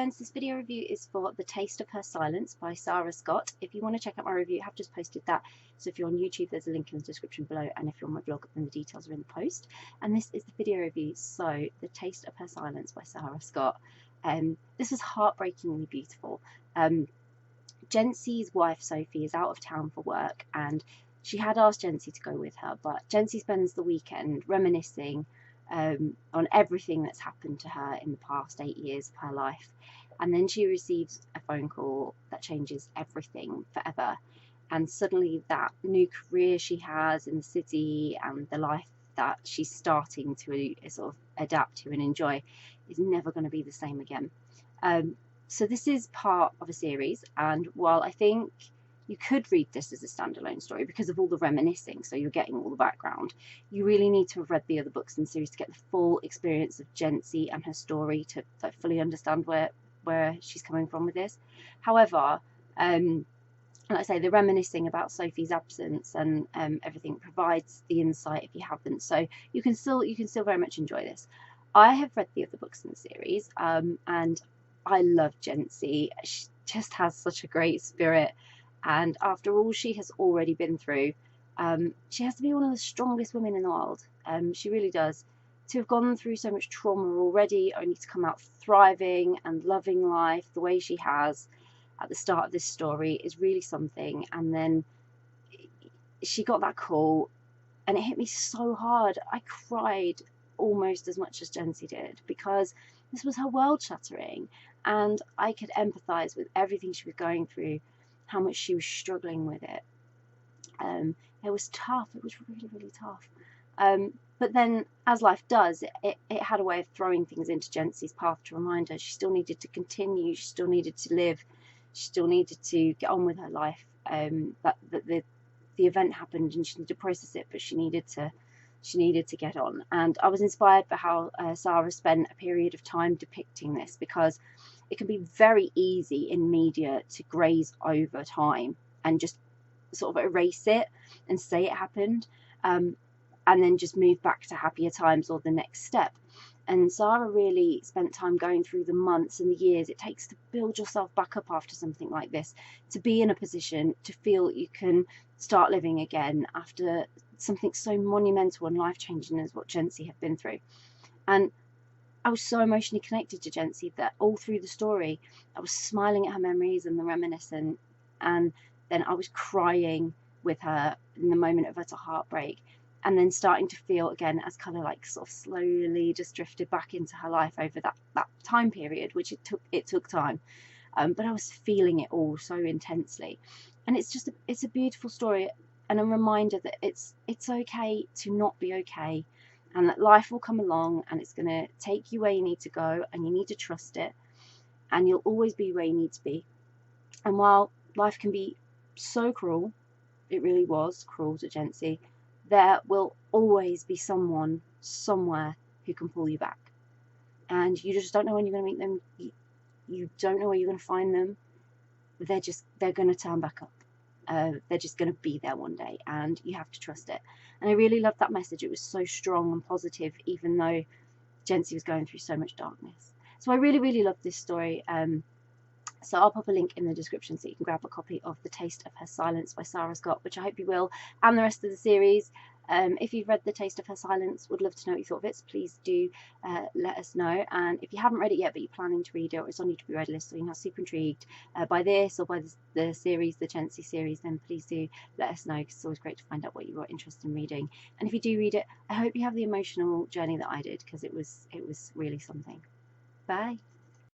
friends, this video review is for The Taste of Her Silence by Sara Scott. If you want to check out my review, I have just posted that. So if you're on YouTube, there's a link in the description below, and if you're on my blog, then the details are in the post. And this is the video review. So The Taste of Her Silence by Sara Scott. This was heartbreakingly beautiful. Jency's wife Sophie is out of town for work, and she had asked Jency to go with her, but Jency spends the weekend reminiscing on everything that's happened to her in the past 8 years of her life. And then she receives a phone call that changes everything forever. And suddenly that new career she has in the city and the life that she's starting to sort of adapt to and enjoy is never going to be the same again. So this is part of a series, and while I think you could read this as a standalone story because of all the reminiscing, so you're getting all the background, you really need to have read the other books in the series to get the full experience of Jency and her story, to fully understand where she's coming from with this. However, like I say, the reminiscing about Sophie's absence and everything provides the insight if you haven't, so you can still very much enjoy this. I have read the other books in the series, and I love Jency. She just has such a great spirit. And after all she has already been through, she has to be one of the strongest women in the world. She really does. To have gone through so much trauma already, only to come out thriving and loving life the way she has at the start of this story is really something. And then she got that call, and it hit me so hard. I cried almost as much as Jency did, because this was her world shattering, and I could empathise with everything she was going through, how much she was struggling with it. It was tough. It was really, really tough. But then, as life does, it had a way of throwing things into Jency's path to remind her she still needed to continue, she still needed to live, she still needed to get on with her life. That the event happened and she needed to process it, but she needed to get on. And I was inspired by how Sara spent a period of time depicting this, because it can be very easy in media to graze over time and just sort of erase it and say it happened, and then just move back to happier times or the next step. And Sara really spent time going through the months and the years it takes to build yourself back up after something like this, to be in a position to feel you can start living again after something so monumental and life-changing as what Jency had been through. And I was so emotionally connected to Jency that all through the story I was smiling at her memories and the reminiscent, and then I was crying with her in the moment of utter heartbreak, and then starting to feel again as kind of like sort of slowly just drifted back into her life over that time period, which it took time, but I was feeling it all so intensely. And it's a beautiful story, and a reminder that it's okay to not be okay, and that life will come along and it's going to take you where you need to go, and you need to trust it, and you'll always be where you need to be. And while life can be so cruel, it really was cruel to Jency, there will always be someone somewhere who can pull you back. And you just don't know when you're going to meet them. You don't know where you're going to find them. They're going to turn back up. They're just going to be there one day, and you have to trust it. And I really loved that message. It was so strong and positive, even though Jency was going through so much darkness. So I really, really loved this story. So I'll pop a link in the description so you can grab a copy of The Taste of Her Silence by Sara Scott, which I hope you will, and the rest of the series. If you've read The Taste of Her Silence, would love to know what you thought of it, so please do let us know. And if you haven't read it yet but you're planning to read it, or it's on your to be read list, or you're not super intrigued by this or by the series, the Jency series, then please do let us know, because it's always great to find out what you are interested in reading. And if you do read it, I hope you have the emotional journey that I did, because it was really something. Bye.